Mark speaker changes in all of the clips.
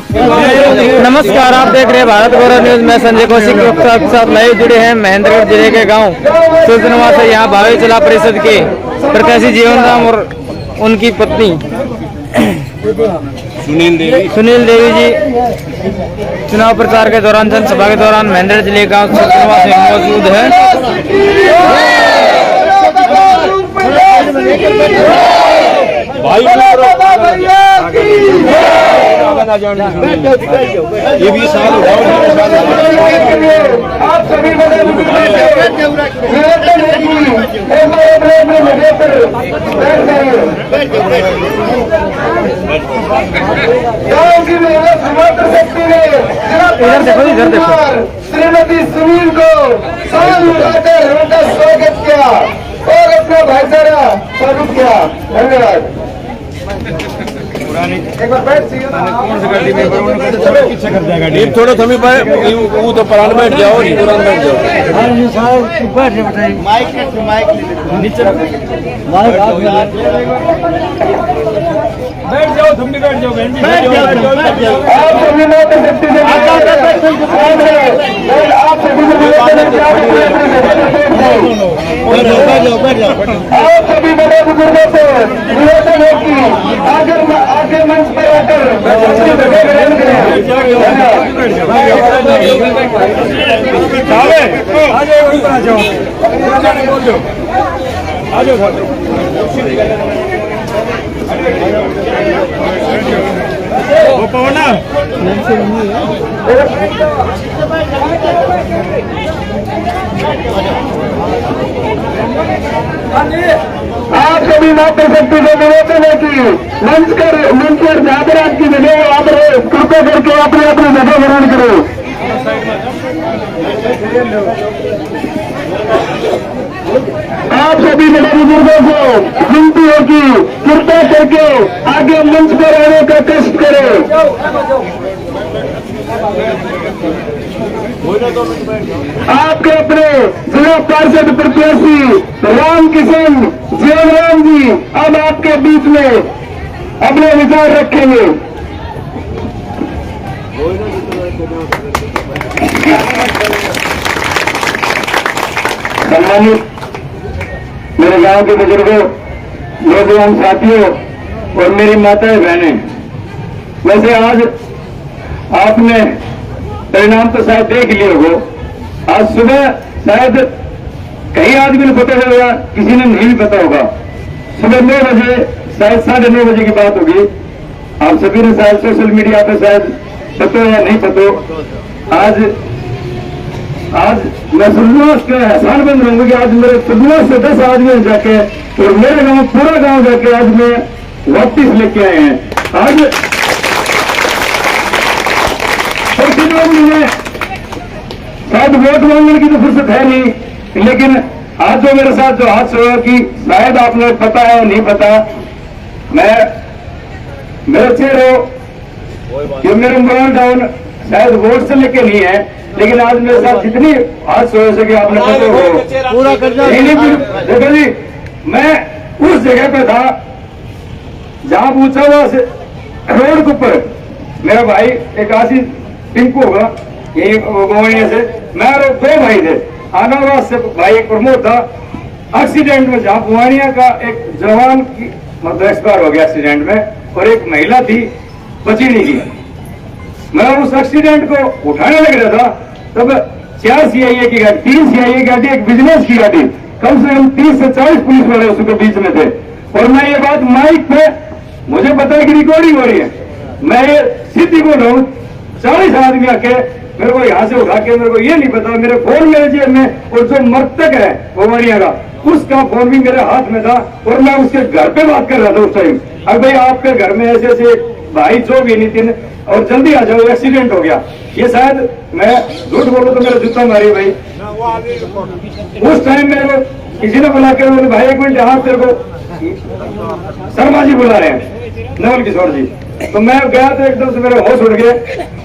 Speaker 1: नमस्कार, आप देख रहे हैं भारत गौरव न्यूज में संजय कौशिक के साथ लाइव जुड़े हैं महेंद्रगढ़ जिले के गांव सुरजनवा से। यहाँ भावी जिला परिषद के प्रत्याशी जीवन राम और उनकी पत्नी सुनील देवी जी चुनाव प्रचार के दौरान जनसभा के दौरान महेंद्रगढ़ जिले के गांव सुरजनवा से मौजूद है।
Speaker 2: ये भी साल आप सभी
Speaker 1: इधर देखो
Speaker 2: श्रीमती सुनील को साल उठाकर उनका स्वागत किया और अपना भाईचारा स्वागत किया। धन्यवाद। एक बार बैठ थोड़ा थमी पाए वो तो परान बैठ जाओ पुरान बैठ जाओ नीचे बैठ जाओ तुम भी बैठ जाओ बहन जी बैठ जाओ। आप सभी लोग आप सभी आप सभी बड़े बुजुर्गों से निवेदन है कि आगे मंच पर आकर आप सभी मात्र शक्ति से निवेदन है कि मंच पर जहाँ पर आपकी जगह वहाँ पर कृपया करके अपने अपनी जगह ग्रहण करो। आप सभी बड़े बुजुर्गों को विनती है कि कृपया करके आगे मंच पर आने का कष्ट करें। आपके अपने जिला पार्षद प्रत्याशी राम किशन जीवनराम जी अब आपके बीच में अपने विचार रखेंगे। सम्मानित मेरे गांव के बुजुर्गों, नौजवान साथियों और मेरी माताएं बहनें, वैसे आज आपने परिणाम तो शायद देख लिए हो। आज सुबह शायद कई आदमी को पता होगा, किसी ने नहीं भी पता होगा। सुबह 9 बजे शायद 9:30 बजे की बात होगी। आप सभी ने शायद सोशल मीडिया पे शायद पता या नहीं पता। आज मैं सुरजनवास का एहसान बन रहूंगा कि आज मेरे सुरजनवास से 10 आदमी जाके और मेरे गांव पूरा गांव जाके आज मैं वापिस लेके आए हैं। आज शायद वोट मांगने की तो फुर्सत है नहीं, लेकिन आज जो मेरे साथ जो हाथ हुआ कि शायद आपने पता है नहीं पता, मैं मेरे चेहरे जो मेरे मोबाइल डाउन शायद वोट से लेके नहीं है, लेकिन आज मेरे साथ जितनी हाथ हो सके आपने पता हो पूरा कर देखो जी। मैं उस जगह पे था जहां पूछा हुआ रोड के ऊपर मेरा भाई एक आशीष टिंकू होगा यही गोवनिया से, मैं और 2 भाई थे। आनावास से भाई एक प्रमोद था। एक्सीडेंट में जहां पुवानिया का एक जवान की मतलब एक्सपायर हो गया एक्सीडेंट में, और एक महिला थी बची नहीं की। मैं उस एक्सीडेंट को उठाने लग रहा था, तब 4 CIA की गाड़ी, 3 CIA गाड़ी, एक बिजनेस की गाड़ी, कम से कम 30 से 40 पुलिस वाले उसके बीच में थे। और मैं ये बात माइक पे, मुझे पता है कि रिकॉर्डिंग हो रही है, मैं ये सीधी बोल रहा हूँ। 40 आदमी आके मेरे को यहाँ से उठा के, मेरे को ये नहीं पता, मेरे फोन मेरे जेब में, और जो मृतक है गोवानिया का उसका फोन भी मेरे हाथ में था, और मैं उसके घर पे बात कर रहा था उस टाइम। अब भाई आपके घर में ऐसे ऐसे भाई जो भी नितिन, और जल्दी आ जाओ एक्सीडेंट हो गया। ये शायद मैं झूठ बोलूं तो मेरा जूता मारी भाई। उस टाइम मेरे को किसी ने बुला के बोले भाई 1 मिनट यहाँ, तेरे को शर्मा जी बुला रहे हैं, नवल किशोर जी। तो मैं गया तो एकदम से मेरे होश उड़ गए।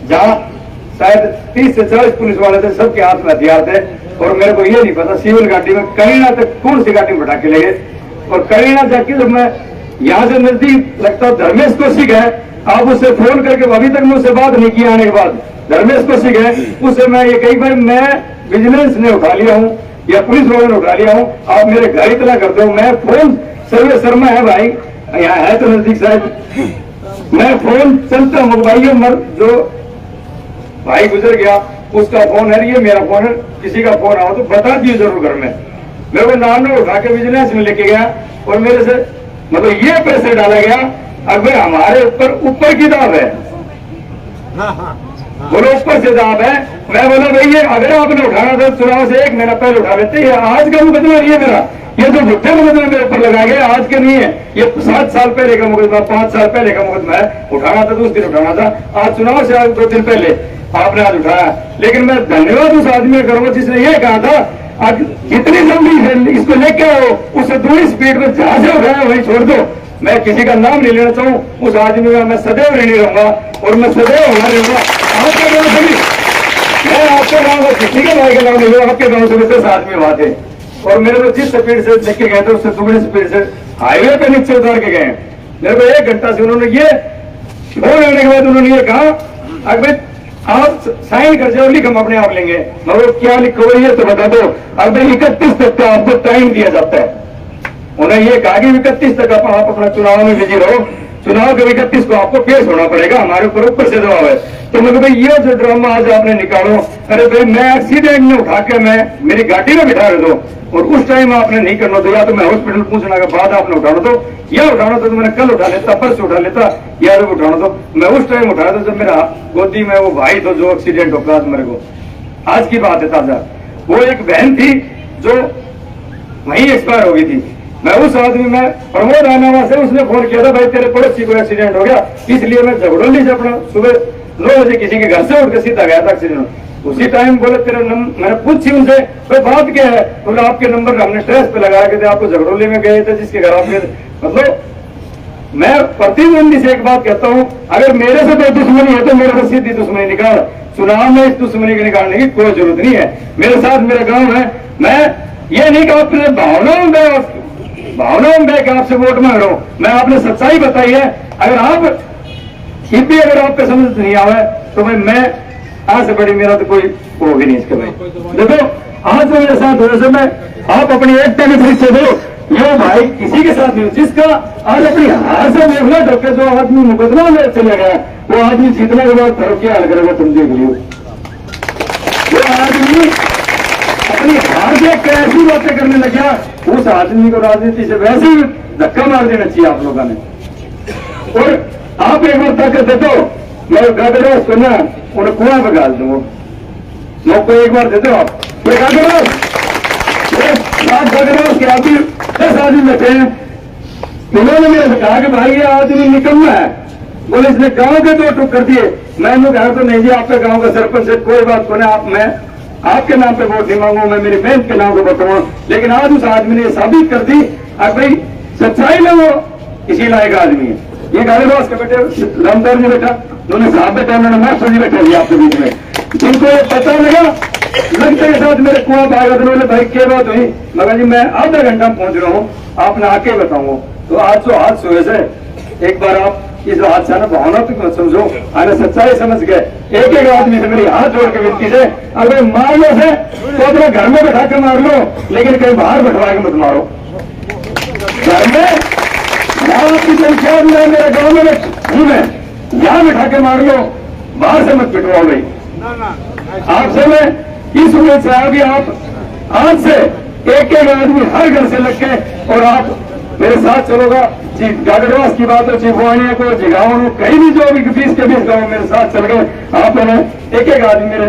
Speaker 2: जहाँ शायद 30 से 40 पुलिस वाले थे, सबके हाथ में हथियार थे, और मेरे को ये नहीं पता सिविल गाड़ी में करीना तक कौन सी गाड़ी में बैठा के ले गए। और करीना जाके जब मैं यहाँ से नजदीक लगता धर्मेश कौशिक है, आप उससे फोन करके, अभी तक मैं उससे बात नहीं की आने के बाद, धर्मेश कौशिक है, उससे मैं ये कई बार मैं विजिलेंस ने उठा लिया हूँ या पुलिस वालों ने उठा लिया हूँ, आप मेरे घर इतना कर दो। मैं फोन, सर्वे शर्मा है भाई, यहाँ है तो नजदीक शायद, मैं फोन चलता हूँ भाई, मर जो भाई गुजर गया उसका फोन है, ये मेरा फोन है, किसी का फोन आओ तो बता दिए जरूर घर में। मेरे को नाम ने उठा के विजिलेंस में लेके गया और मेरे से मतलब ये पैसे डाला गया, अगर हमारे ऊपर की दाब है, बोलो ऊपर से दाब है। मैं बोला भाई ये अगर आपने उठाना था चुनाव से 1 महीना पहले उठा लेते, ये आज का मुकदमा नहीं है मेरा, ये जो भुट्टे मुकदमा मेरे ऊपर लगाया गया आज के नहीं है, ये 7 साल पहले का मुकदमा, 5 साल पहले का मुकदमा है। उठाना था तो उस दिन उठाना था, आज चुनाव से आज 2 दिन पहले आपने आज उठाया। लेकिन मैं धन्यवाद उस आदमी का करूंगा जिसने ये कहा था आज जितनी जल्दी इसको लेके आओ, उससे दूरी स्पीड में जहां से उठाया वहीं छोड़ दो। मैं किसी का नाम नहीं लेना चाहूँ, उस आदमी का मैं सदैव ऋणी रहूंगा और मैं सदैव हमारा रहूंगा। आपके गाँव से भी, मैं आपके गाँव का किसी के भाई का नाम नहीं लूंगा, आपके गाँव से भी 10 आदमी वहां थे और मेरे को जिस स्पीड से लेके गए थे उससे दुगनी स्पीड से हाईवे पे नीचे उतार के गए। मेरे को 1 घंटा से उन्होंने ये फोन आने के बाद उन्होंने ये कहा अगर आप साइन कर जाओ, लिख हम अपने आप लेंगे। मगर क्या लिखो ये तो बता दो। अब 31 तक का आपको टाइम दिया जाता है, उन्हें ये कहा कि 31 तक आप अपना चुनाव में बिजी रहो, चुनाव के 31 को आपको पेश होना पड़ेगा, हमारे ऊपर से दबाव है। तो मैं भाई ये जो ड्रामा आज आपने निकालो, अरे भाई मैं एक्सीडेंट में उठा के मैं मेरी गाड़ी में बिठा दो और उस टाइम आपने नहीं करना दो, या तो मैं हॉस्पिटल पहुंचने के बाद आपने उठाना दो, या उठाना तो मैंने कल उठा लेता, परसों उठा लेता, या तो उठाना तो मैं उस टाइम उठाया था जब मेरा गोदी में वो भाई तो जो एक्सीडेंट हो गया मेरे को। आज की बात है ताजा, वो एक बहन थी जो वहीं एक्सपायर हो गई थी। मैं उस आदमी में प्रमोद आनावा से उसने फोन किया था भाई तेरे पड़ोसी को एक्सीडेंट हो गया, इसलिए मैं झगड़ोली से अपना सुबह 9 बजे किसी के घर से उठ के सीधा गया था एक्सीडेंट। उसी टाइम बोले तेरा नंबर, मैंने पूछी उनसे भाई बात क्या है, बोले आपके नंबर हमने स्ट्रेस पे लगाया के थे, आपको झगड़ोली में गए थे जिसके घर आप गए थे। मतलब मैं प्रतिद्वंदी से एक बात कहता हूँ, अगर मेरे से कोई दुश्मनी है तो मेरे से सीधी दुश्मनी निकाल, चुनाव में इस दुश्मनी को निकालने की कोई जरूरत नहीं है। मेरे साथ मेरा गाँव है, मैं ये नहीं कहा अपने भावनाओं में बह के आपसे वोट मांग रहा हूं, मैं आपने सच्चाई बताई है। अगर आप भी अगर आपको समझ नहीं आवे तो भाई मैं आज से बड़ी मेरा तो कोई वो भी नहीं इसके भाई। देखो आज जो मेरे साथ होने से मैं आप अपनी एकता के परिचय दो, ये भाई किसी के साथ नहीं, जिसका आज अपनी हार से देखना डॉक्टर जो आदमी मुकदमा में चले गया वो आदमी जीतने के बाद तरक्की हाल करेगा, तुम देख लियो। वो आदमी अपनी हार देख कर ऐसी बातें करने लग गया, उस आदमी को राजनीति से वैसे ही धक्का मार देना चाहिए आप लोगों ने। और आप एक बार ताकत दे दो, मैं गाजरोस को ना उन्हें कुआं में डाल दूंगा, लोग को एक बार दे दो आप गाजरोस के आदमी 10 आदमी बैठे हैं, उन्होंने मेरे से कहा कि भाई ये आदमी निकलना है, बोले इसने गांव के 2 टुक कर दिए। मैंने कहा तो नहीं जी आपके गांव का सरपंच है, कोई बात को नहीं, मैं आपके नाम पे वोट नहीं मांगू, मैं मेरी मेहनत के नाम पे बताऊंगा। लेकिन आज उस आदमी ने साबित कर दी अब भाई सच्चाई में वो इसी लायक आदमी है। ये गालीबाज के बेटे रामदार जी बेटा, उन्होंने साहब बेटा, उन्होंने मास्टर जी बैठा दिया आपके बीच में, जिनको ये पता लगा लगता के साथ मेरे कुआं भागा, उन्होंने भाई क्या बात हुई, मगर जी मैं आधा घंटा पहुंच रहा हूँ, आपने आके बताऊंगा। तो आज जो हाथ हुए से एक बार आप इस हादसा ना भावना तो मत समझो, आने सच्चाई समझ गए। एक आदमी से मेरी हाथ जोड़ के विनती से अगर मार लो से तो अपने घर में बैठा के मार लो, लेकिन कहीं बाहर बैठवा के मत मारो। घर में की संख्या मेरे गाँव में यहाँ बैठा के मार लो, बाहर से मत पिटवाओ भाई। आपसे मैं इस उम्मीद से आया कि आप आज से एक आदमी हर घर से लग के और आप मेरे साथ चलोगा। गागरवास की बात हो, चिपवानिया को, जिगावन को, कहीं भी जो भी 20 के 20 गाँव मेरे साथ चल गए, आप मैंने एक आदमी मेरे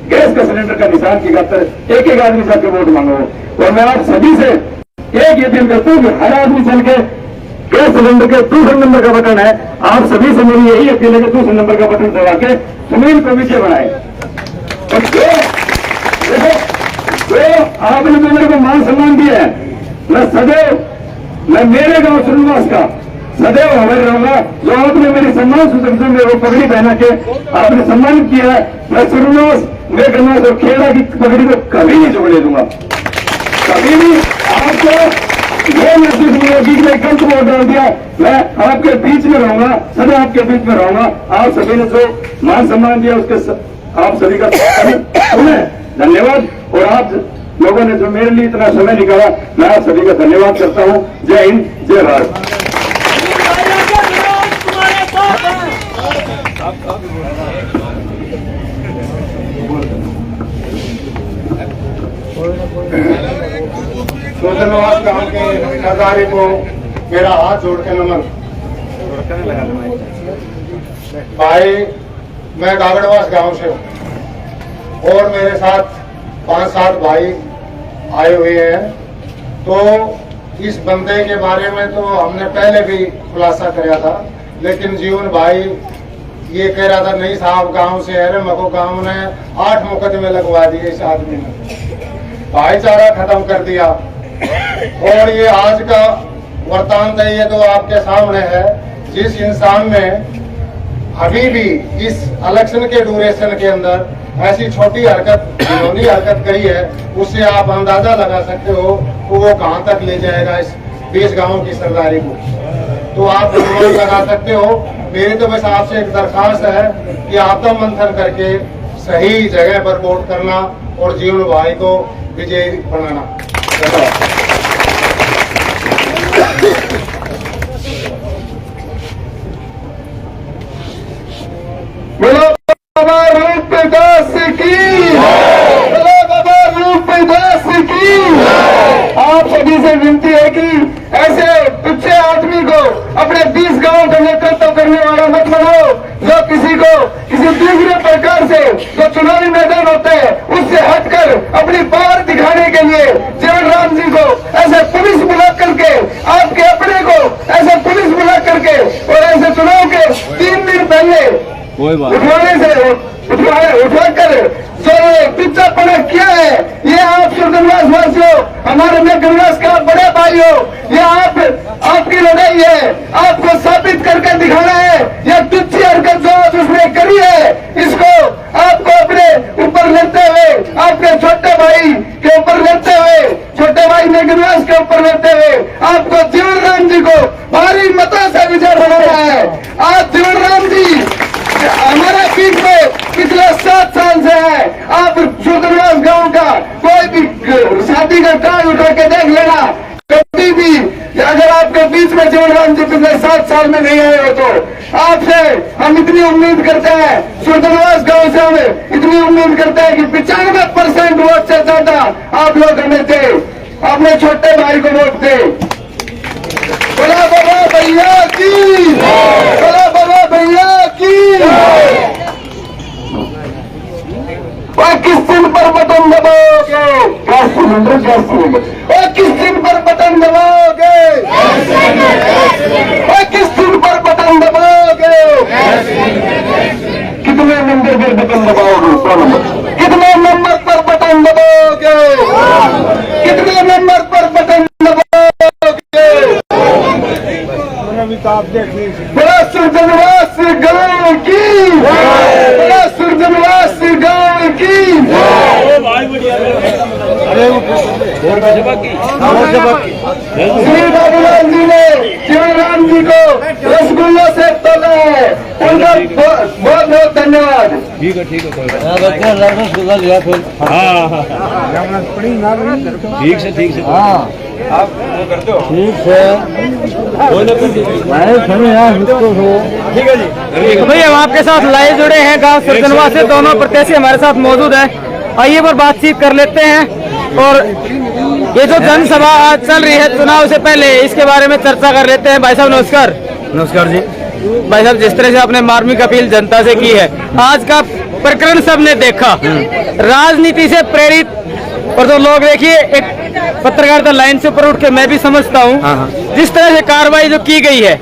Speaker 2: गैस का सिलेंडर का निशान की खातर एक आदमी जाके वोट मांगो। और मैं आप सभी से एक ये अपील करता हूँ कि हर आदमी चल के गैस सिलेंडर के 200 नंबर का बटन है, आप सभी से मेरी यही अपील है कि 200 नंबर का बटन दबा के सुनील को विजय बनाए। और देखो आपने तो मेरे को मान सम्मान दिया है, मैं सदैव मैं मेरे गांव श्रीनिवास का सदैव हमारे रहूंगा। जो आपने मेरी सम्मान सूचक में वो पगड़ी पहना के आपने सम्मानित किया है, मैं श्रीनिवास मेघनाथ और खेड़ा की पगड़ी को कभी नहीं जोड़े दूंगा, कभी भी। आपको ये महसूस नहीं होगी कि मैं गलत वोट डाल दिया। मैं आपके बीच में रहूंगा, सदा आपके बीच में रहूंगा। आप सभी ने जो मान सम्मान दिया उसके आप सभी का धन्यवाद। और आप लोगों ने जो मेरे लिए इतना समय निकाला, मैं आप सभी का धन्यवाद करता हूं। जय हिंद, जय भारत।
Speaker 3: सुरजनवास गांव के सरदारी को मेरा हाथ जोड़ के नमन। भाई, मैं गागड़वास गांव से हूँ और मेरे साथ 5-7 भाई आए हुए हैं। तो इस बंदे के बारे में तो हमने पहले भी खुलासा किया था, लेकिन जीवन भाई ये कह रहा था नहीं साहब गांव से है, मको गांव ने 8 मुकदमे लगवा दिए इस आदमी ने, भाईचारा खत्म कर दिया। और ये आज का वृतांत है, ये तो आपके सामने है। जिस इंसान ने अभी भी इस इलेक्शन के ड्यूरेशन के अंदर ऐसी छोटी हरकत, घिनौनी हरकत करी है, उससे आप अंदाजा लगा सकते हो कि वो कहां तक ले जाएगा इस 20 गांवों की सरदारी को। तो आप अनुमान लगा सकते हो। मेरी तो बस आपसे एक दरखास्त है कि आत्म मंथन करके सही जगह पर वोट करना और जीवन भाई को विजयी बनाना।
Speaker 2: बोलो बाबा रूपदास की, बोलो बाबा रूपदास की। आप सभी से विनती है कि ऐसे तुच्छे आदमी को अपने 20 गांव का नेतृत्व करने वाला मत बनाओ, जो किसी को किसी दूसरे प्रकार से जो चुनावी मैदान होते हैं उससे हटकर अपनी पावर दिखाने के लिए जीवन राम जी को ऐसे पुलिस बुला करके, आपके अपने को ऐसे पुलिस बुला करके और ऐसे चुनाव के 3 दिन पहले उठवाने से उठाकर जो पिछापना किया है, ये आप सुरजनवास वासियों, हमारे नगरवास का बड़े भाई हो, ये आपकी लड़ाई है। आपको साबित करके दिखाना है। यह तुच्छी हरकत जो उसने करी है, इसको आपको अपने ऊपर लेते हुए, आपके छोटे भाई के ऊपर लेते हुए, छोटे भाई नगरवास के ऊपर लेते हुए आपको जीवन राम जी को भारी मतों से विजय बनाना है। आज जीवन राम जी हमारे बीच में पिछले 7 साल से है। आप सुरजनवास गांव का कोई भी शादी का कार्ड उठा के देख लेना, कभी भी अगर आपके बीच में जीवन राम जी पिछले 7 साल में नहीं आए हो तो आपसे हम इतनी उम्मीद करते हैं, सुरजनवास गांव से हम इतनी उम्मीद करते हैं कि 95% वोट से ज्यादा आप लोग हमें दे, अपने छोटे भाई को वोट दे। बोला बाबा भैया की, बोला बाबा भैया की। और किस दिन पर बटन दबाओगे? Gas cylinder, gas cylinder. और किस दिन पर बटन दबाओगे? और किस दिन पर बटन दबाओगे? कितने नंबर पर बटन दबाओगे? 100 नंबर। कितने नंबर पर बटन दबाओगे? कितने नंबर पर बटन दबाओगे? बड़ा सुरजनवास गांव की, बड़ा सुरजनवास गांव की। श्री बाबूलाल जी ने जीवन राम जी को रसगुल्लों से तोला है, उनका बहुत बहुत धन्यवाद।
Speaker 4: ठीक है ठीक से हाँ आप वो करते हो ठीक है जी।
Speaker 1: तो भैया हम आपके साथ लाइव जुड़े हैं गांव सुरजनवास से, दोनों प्रत्याशी हमारे साथ मौजूद हैं। आइए पर बातचीत कर लेते हैं और ये जो जनसभा आज चल रही है चुनाव से पहले, इसके बारे में चर्चा कर लेते हैं। भाई साहब नमस्कार।
Speaker 4: नमस्कार जी।
Speaker 1: भाई साहब, जिस तरह से आपने मार्मिक अपील जनता से की है, आज का प्रकरण सबने देखा, राजनीति से प्रेरित और तो लोग देखिए एक पत्रकारिता लाइन से ऊपर उठ के मैं भी समझता हूँ जिस तरह से कार्रवाई जो की गई है,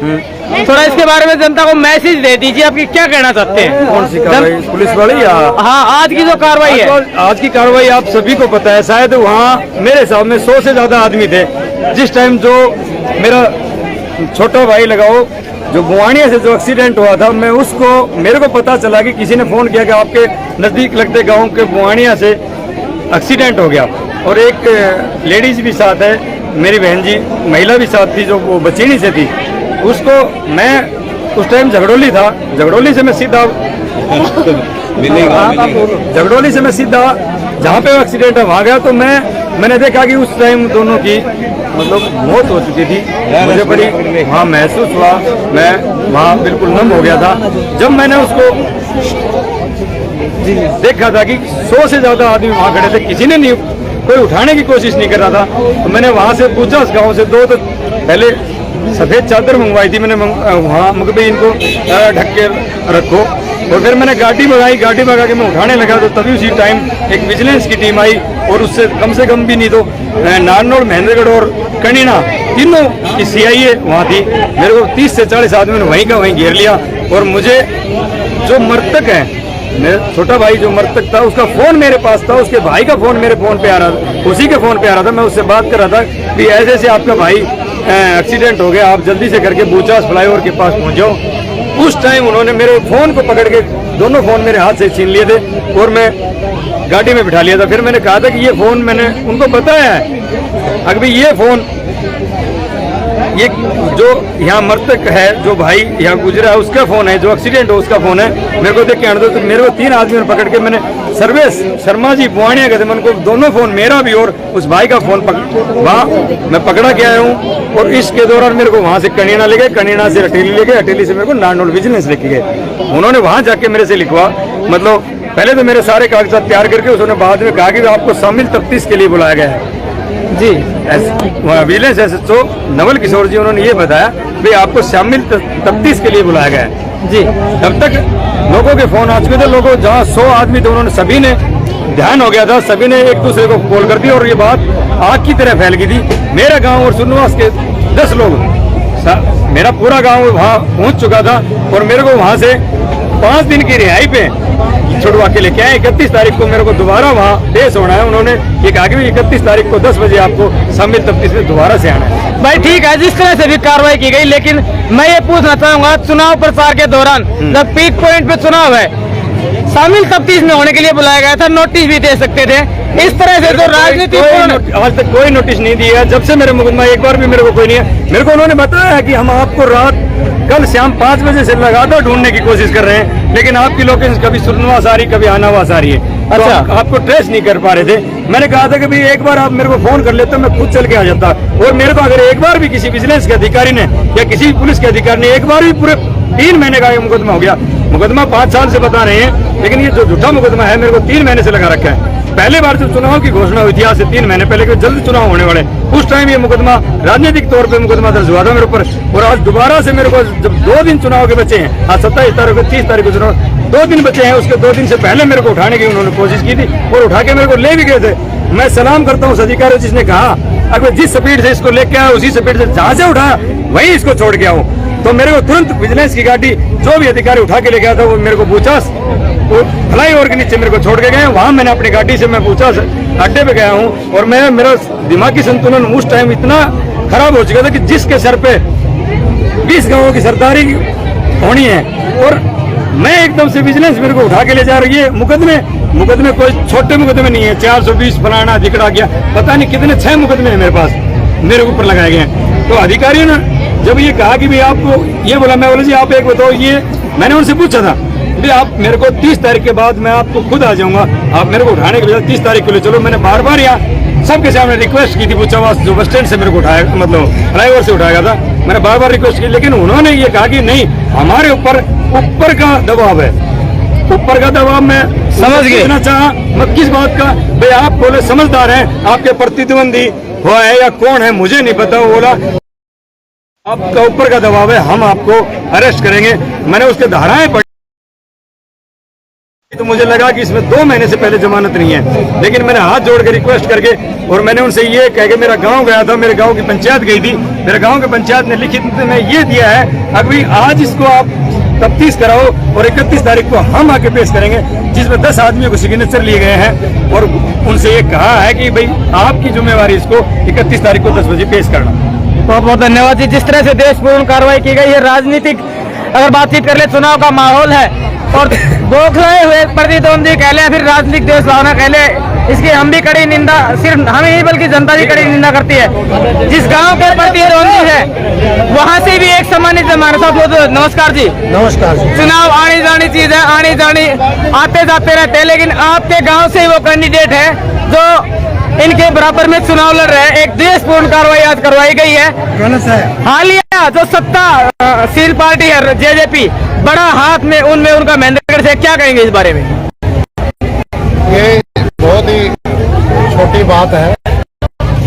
Speaker 1: थोड़ा इसके बारे में जनता को मैसेज दे दीजिए, आपकी क्या कहना चाहते हैं?
Speaker 4: कौन सी कार्रवाई? पुलिस वाली या?
Speaker 1: हाँ, आज की जो कार्रवाई है।
Speaker 4: आज की कार्रवाई आप सभी को पता है, शायद वहाँ मेरे हिसाब में 100 से ज्यादा आदमी थे। जिस टाइम जो मेरा छोटा भाई लगाओ जो गुवानिया से जो एक्सीडेंट हुआ था, मैं उसको मेरे को पता चला कि किसी ने फोन किया कि आपके नजदीक लगते गाँव के गुवानिया से एक्सीडेंट हो गया और एक लेडीज भी साथ है। मेरी बहन जी महिला भी साथ थी जो वो बचीनी से थी, उसको मैं उस टाइम झगड़ोली था, झगड़ोली से मैं सीधा जहाँ पे एक्सीडेंट है वहाँ गया। तो मैंने देखा कि उस टाइम दोनों की मतलब मौत हो चुकी थी। मुझे बड़ी वहाँ महसूस हुआ, मैं वहाँ बिल्कुल नम हो गया था जब मैंने उसको देखा था कि 100 से ज्यादा आदमी वहाँ खड़े थे, किसी ने नहीं कोई उठाने की कोशिश नहीं कर रहा था। तो मैंने वहाँ से पूछा उस गाँव से, दो तो पहले सफेद चादर मंगवाई थी मैंने, वहाँ मुझे भी इनको ढक के रखो। और फिर मैंने गाड़ी मंगाई, गाड़ी मंगा के मैं उठाने लगा तो तभी उसी टाइम एक विजिलेंस की टीम आई और उससे कम से कम भी नहीं तो नारनौल, महेंद्रगढ़ और कनीना तीनों की CIA वहाँ थी। मेरे को 30 से 40 आदमी ने वहीं का वहीं घेर लिया। और मुझे जो मृतक है, मेरा छोटा भाई जो मृतक था, उसका फोन मेरे पास था, उसके भाई का फोन मेरे फोन पे आ रहा था, उसी के फोन पे आ रहा था। मैं उससे बात कर रहा था कि ऐसे ऐसे आपका भाई एक्सीडेंट हो गया, आप जल्दी से करके बूचास फ्लाईओवर के पास पहुंच जाओ। उस टाइम उन्होंने मेरे फोन को पकड़ के दोनों फोन मेरे हाथ से छीन लिए थे और मैं गाड़ी में बिठा लिया था। फिर मैंने कहा था कि ये फोन मैंने उनको बताया है, अगर ये फोन ये जो यहाँ मृतक है, जो भाई यहाँ गुजरा है, उसका फोन है, जो एक्सीडेंट हो उसका फोन है। मेरे को देख के आने दो। तो मेरे को 3 आदमियों ने पकड़ के, मैंने सर्वेश शर्मा जी बुआनिया कहते हैं, उनको दोनों फोन, मेरा भी और उस भाई का फोन वहाँ मैं पकड़ा के आया हूँ। और इसके दौरान मेरे को वहाँ से कनीना ले गए, कनीना से हटेली ले गए, हटेली से मेरे को नारनौल विजिलेंस लेके गए। उन्होंने वहाँ जाके मेरे से लिखवा, मतलब पहले तो मेरे सारे कागजात तैयार करके उन्होंने बाद में कहा कि आपको शामिल तफ्तीश के लिए बुलाया गया है जी। विजिलेंस SHO नवल किशोर जी उन्होंने ये बताया भाई आपको शामिल तफ्तीश के लिए बुलाया गया है जी। तब तक लोगों के फोन आ चुके थे, लोगों जहाँ 100 आदमी थे उन्होंने सभी ने ध्यान हो गया था, सभी ने एक दूसरे को कॉल कर दिया और ये बात आग की तरह फैल गई थी। मेरा गांव और सुनवास के 10 लोग, मेरा पूरा गांव वहाँ पहुँच चुका था और मेरे को वहाँ से 5 दिन की रिहाई पे छुड़वा के लेके आए। 31 तारीख को मेरे को दोबारा वहाँ पेश होना है। उन्होंने ये कहा कि 31 तारीख को 10 बजे आपको शामिल तफ्तीश में दोबारा से आना है।
Speaker 1: भाई ठीक है, जिस तरह से भी कार्रवाई की गई, लेकिन मैं ये पूछना चाहूंगा, चुनाव प्रचार के दौरान जब पीक पॉइंट पे चुनाव है, शामिल तफ्तीश में होने के लिए बुलाया गया था, नोटिस भी दे सकते थे। इस तरह से जो राजनीति
Speaker 4: आज तक कोई नोटिस नहीं दिया। जब से मेरे मुकदमा एक बार भी मेरे को कोई नहीं है। मेरे को उन्होंने बताया है कि हम आपको रात कल शाम 5 बजे से लगातार ढूंढने की कोशिश कर रहे हैं, लेकिन आपकी लोकेशन कभी सुरनवास आ रही, कभी आनावास आ रही है। अच्छा, तो आपको ट्रेस नहीं कर पा रहे थे। मैंने कहा था कि भाई एक बार आप मेरे को फोन कर लेते, मैं खुद चल के आ जाता। और मेरे को अगर एक बार भी किसी विजिलेंस के अधिकारी ने या किसी पुलिस के अधिकारी ने एक बार भी, पूरे 3 महीने का मुकदमा हो गया, मुकदमा 5 साल से बता रहे हैं, लेकिन ये जो झूठा मुकदमा है मेरे को 3 महीने से लगा रखा है। पहले बार जब चुनाव की घोषणा हुई थी आज से 3 महीने पहले कि जल्द चुनाव होने वाले, उस टाइम ये मुकदमा राजनीतिक तौर पे मुकदमा दर्ज हुआ था मेरे ऊपर। और आज दोबारा से मेरे को जब 2 दिन चुनाव के बचे हैं, आज 27 तारीख को 30 तारीख को चुनाव 2 दिन बचे हैं, उसके 2 दिन से पहले मेरे को उठाने की उन्होंने कोशिश की थी और उठा के मेरे को ले भी गए थे। मैं सलाम करता हूँ उस अधिकारी जिसने कहा अगर जिस स्पीड से इसको लेके आया उसी स्पीड से जहाँ से उठाया वहीं इसको छोड़ के आओ। तो मेरे को तुरंत विजिलेंस की गाड़ी जो भी अधिकारी उठा के ले गया था वो मेरे को बूचास फ्लाईओवर के नीचे मेरे को छोड़ के गए। वहां मैंने अपनी गाड़ी से मैं बूचास अड्डे पे गया हूं और मेरा दिमागी संतुलन उस टाइम इतना खराब हो चुका था कि जिसके सर पे 20 गांवों की सरदारी होनी है और मैं एकदम से विजिलेंस मेरे को उठा के ले जा रही है। मुकदमे कोई छोटे मुकदमे नहीं है, 420 फलाना जिकड़ा गया, पता नहीं कितने 6 मुकदमे हैं मेरे पास, मेरे ऊपर लगाए गए हैं। तो अधिकारियों ने जब ये कहा कि भाई आपको ये बोला, मैं बोला जी आप एक बताओ, ये मैंने उनसे पूछा था भाई आप मेरे को 30 तारीख के बाद मैं आपको खुद आ जाऊंगा, आप मेरे को उठाने के बजाय 30 तारीख के लिए चलो। मैंने बार बार यहाँ सबके सामने रिक्वेस्ट की थी, बूचावास जो बस स्टैंड से मेरे को उठाया, मतलब फ्लाईओवर से उठाया था, मैंने बार बार रिक्वेस्ट की, लेकिन उन्होंने ये कहा कि नहीं हमारे ऊपर का दबाव है, ऊपर का दबाव। मैं समझ गया चाहा मैं किस बात का, भाई आप बोले समझदार हैं, आपके प्रतिद्वंदी हुआ है या कौन है मुझे नहीं पता, वो बोला आपका ऊपर का दबाव है, हम आपको अरेस्ट करेंगे। मैंने उसके धाराएं पढ़ी तो मुझे लगा कि इसमें 2 महीने से पहले जमानत नहीं है, लेकिन मैंने हाथ जोड़ के रिक्वेस्ट करके और मैंने उनसे ये कह के मेरा गांव गया था, मेरे गांव की पंचायत गई थी, मेरे गांव की पंचायत ने लिखित में ये दिया है अभी आज इसको आप तफ्तीश कराओ और 31 तारीख को हम आके पेश करेंगे, जिसमें 10 आदमियों को सिग्नेचर लिए गए हैं और उनसे ये कहा है कि भाई आपकी जिम्मेवारी इसको 31 तारीख को 10 बजे पेश करना।
Speaker 1: बहुत बहुत धन्यवाद जी। जिस तरह से देशपूर्ण कार्रवाई की गई है, राजनीतिक अगर बातचीत कर ले, चुनाव का माहौल है और बौखलाए हुए प्रतिद्वंदी कह ले, फिर राजनीतिक देशभावना कह ले, इसकी हम भी कड़ी निंदा, सिर्फ हम ही बल्कि जनता भी कड़ी निंदा करती है। जिस गांव के प्रतिद्वंदी है वहां से भी एक सम्मानित मानव साहब, नमस्कार जी।
Speaker 3: नमस्कार।
Speaker 1: चुनाव आनी जानी चीज है, आनी जानी आते जाते रहते हैं, लेकिन आपके गांव से ही वो कैंडिडेट है जो इनके बराबर में चुनाव लड़ रहे हैं। एक देशपूर्ण कार्रवाई आज करवाई गई है।
Speaker 3: गलत है।
Speaker 1: हालिया जो सत्ताशील पार्टी है जेजेपी, बड़ा हाथ में उनमें उनका महेंद्रगढ़ से, क्या कहेंगे इस बारे में?
Speaker 3: ये बहुत ही छोटी बात है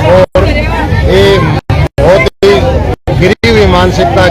Speaker 3: और ये बहुत ही गिरी हुई मानसिकता